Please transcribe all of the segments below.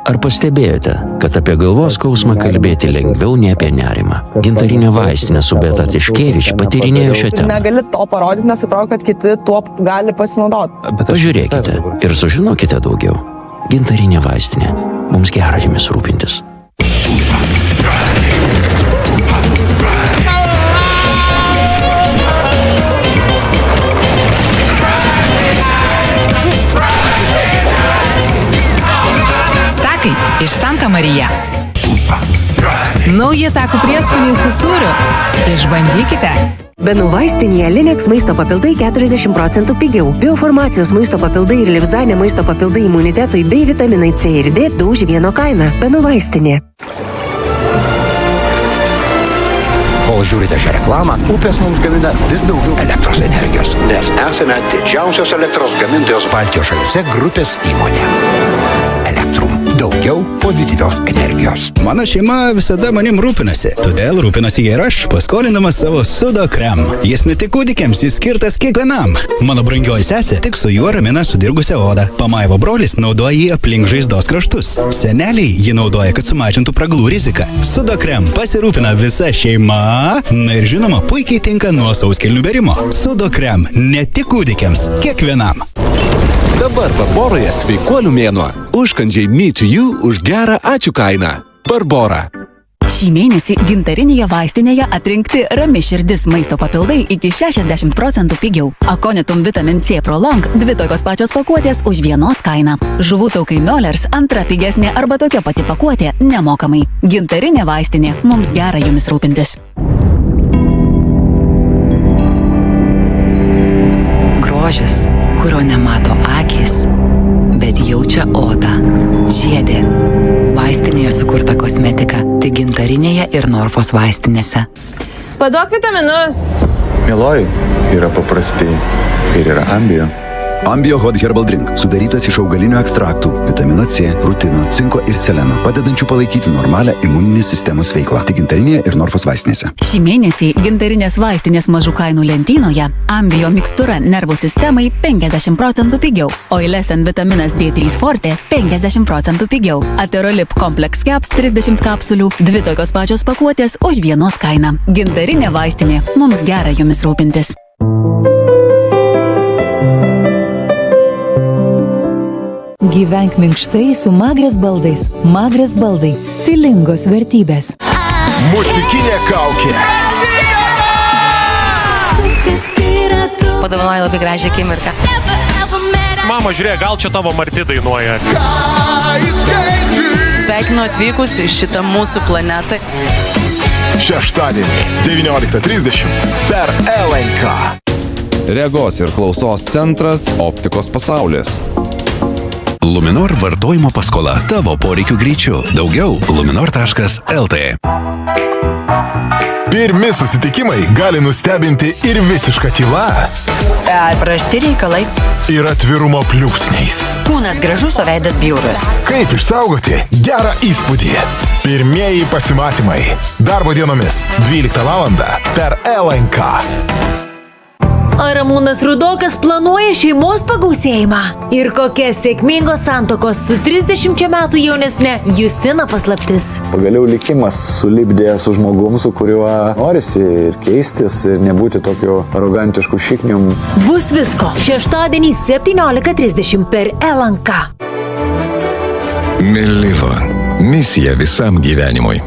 Ar pastebėjote, kad apie galvos skausmą kalbėti lengviau nei apie nerimą? Gintarinė vaistinė su Beata Tiškevič patyrinėjo šią temą. Negali to parodyti, nes atrodo, kad kiti tuo gali pasinaudoti. Pažiūrėkite ir sužinokite daugiau. Gintarinė vaistinė. Mums gera jumis rūpintis. Iš Santa Marija. Nauji takų prieskoniai su sūriu. Išbandykite. Benų vaistinėje Linex maisto papildai 40% pigiau. Biofarmacijos maisto papildai ir Livzanė maisto papildai imunitetui bei vitaminai C ir D už vieno kainą. Benų vaistinė. Kol žiūrite šią reklamą, upės mums gamina vis daugiau elektros energijos, nes esame didžiausios elektros gamintojos Baltijos šalyse grupės įmonė. Elektrum. Daugiau pozityvios energijos. Mano šeima visada manim rūpinasi, todėl rūpinasi ir aš, paskolindamas savo Sudo krem. Jis ne tik kūdikiams, jis skirtas kiekvienam. Mano brangioji sesė tik su juo ramina sudirgusią odą. Pamaivo brolis naudoja jį aplink žaizdos kraštus. Seneliai jį naudoja, kad sumažintų praglų riziką. Sudo krem pasirūpina visa šeima. Na ir žinoma, puikiai tinka nuo sauskelnių berimo. Sudo krem ne tik kūdikiams, kiekvienam. Dabar Barboroje sveikuolių mėnuo. Užkandžiai Me to You už gerą ačiū kainą. Barbora. Šį mėnesį gintarinėje vaistinėje atrinkti Rami širdis maisto papildai iki 60% pigiau. Aconitum Vitamin C Prolong 2 tokios pačios pakuotės už vienos kainą. Žuvų taukai Miolers antra pigesnė arba tokia pati pakuotė nemokamai. Gintarinė vaistinė. Mums gera jumis rūpintis. Grožis, kurio nemato akis, bet jaučia oda. Žiedė. Vaistinėje sukurta kosmetika, tik gintarinėje ir Norfos vaistinėse. Paduok vitaminus. Mieloji, yra paprasti ir yra Ambio. Ambio Hot Herbal Drink sudarytas iš augalinių ekstraktų, vitamino C, rutino, cinko ir seleno, padedančių palaikyti normalią imuninės sistemos veiklą. Tik gintarinėje ir Norfos vaistinėse. Šį mėnesį gintarinės vaistinės mažų kainų lentynoje Ambio mikstūra nervų sistemai 50% pigiau, Oilesen vitaminas D3 Forte 50% pigiau, Aterolip Complex Caps 30 kapsulių, 2 tokios pačios pakuotės už vienos kainą. Gintarinė vaistinė. Mums gera jumis rūpintis. Gyvenk minkštai su Magres baldais. Magres baldai. Stilingos vertybės. Muzikinė kaukė. Padovanoju labai gražią akimirką. Mama, žiūrėk, gal čia tavo Marti dainuoja. Sveikinu atvykus į šitą mūsų planetą. Šeštadienį 19:30 per LNK. Regos ir klausos centras Optikos pasaulis. Luminor vartojimo paskola tavo poreikių greičiu. Daugiau luminor.lt. Pirmi susitikimai gali nustebinti ir visiška tyla. Prasti reikalai. Ir atvirumo pliūpsniais. Kūnas gražus, o veidas bjaurus. Kaip išsaugoti gerą įspūdį? Pirmieji pasimatymai. Darbo dienomis 12 valandą per LNK. Ar Ramūnas Rudokas planuoja šeimos pagausėjimą? Ir kokia sėkmingos santokos su 30 metų jaunesne Justina paslaptis? Pagaliau likimas sulipdė su žmogum, su kuriuo norisi ir keistis, ir nebūti tokiu arogantišku šiknium. Bus visko. Šeštadienį 17:30 per LNK. Meliva. Misija visam gyvenimui.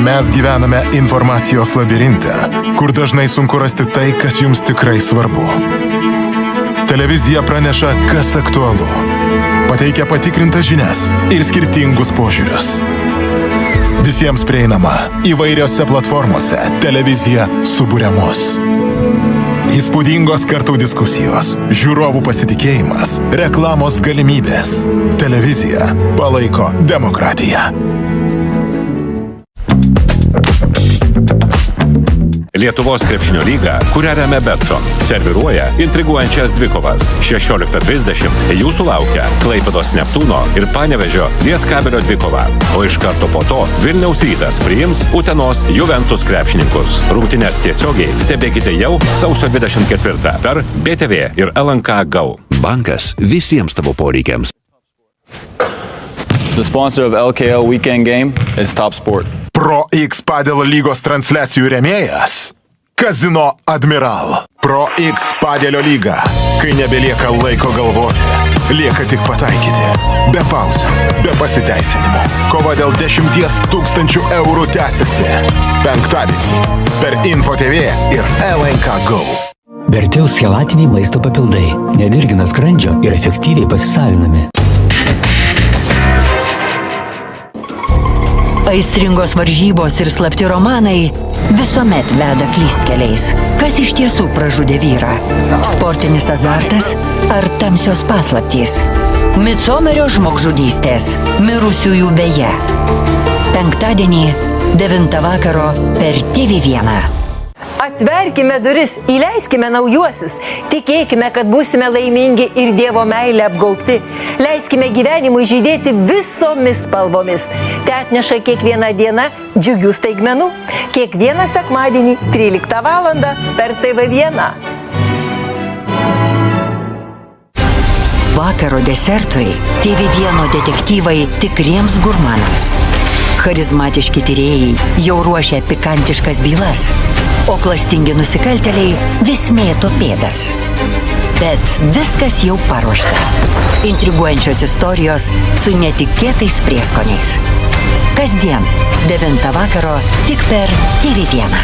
Mes gyvename informacijos labirinte, kur dažnai sunku rasti tai, kas jums tikrai svarbu. Televizija praneša, kas aktualu. Pateikia patikrintas žinias ir skirtingus požiūrius. Visiems prieinama įvairiose platformose. Televizija suburia mus. Įspūdingos kartų diskusijos, žiūrovų pasitikėjimas, reklamos galimybės. Televizija palaiko demokratiją. Lietuvos krepšinio lyga, kurią remia Betson, serviruoja intriguojančias dvikovas. 16:30 jūsų laukia Klaipėdos Neptūno ir Panevėžio Lietkabelio dvikova. O iš karto po to Vilniaus Rytas priims Utenos Juventus krepšininkus. Rungtynes tiesiogiai stebėkite jau sausio 24 per BTV ir LNK GO. Bankas visiems tavo poreikiams. The sponsor of LKL Weekend Game is Top Sport. Pro X padel lygos transliacijų rėmėjas Kazino Admiral. Pro X padelio lyga. Kai nebelieka laiko galvoti, lieka tik pataikyti. Be pauzių, be pasiteisinimų. Kova dėl 10 000 eurų tęsiasi. Penktadienį per Info TV ir LNK Go. Bertils chelatiniai maisto papildai. Nedirgina skrandžio ir efektyviai pasisavinami. Aistringos varžybos ir slapti romanai visuomet veda klystkeliais. Kas iš tiesų pražudė vyrą? Sportinis azartas ar tamsios paslaptys? Midsomerio žmogžudystės. Mirusiųjų veja. Penktadienį 9 vakaro per TV1. Atverkime duris, įleiskime naujuosius, tikėkime, kad būsime laimingi ir Dievo meilę apgaubti. Leiskime gyvenimui žydėti visomis spalvomis. Te atneša kiekvieną dieną džiugių staigmenų. Kiekvieną sekmadienį 13 valandą per TV1. Vakaro desertui TV1 detektyvai tikriems gurmanams. Charizmatiški tyrėjai jau ruošia pikantiškas bylas, o klastingi nusikaltėliai vis mėto pėdas. Bet viskas jau paruošta. Intriguojančios istorijos su netikėtais prieskoniais. Kasdien 9 vakaro tik per TV1.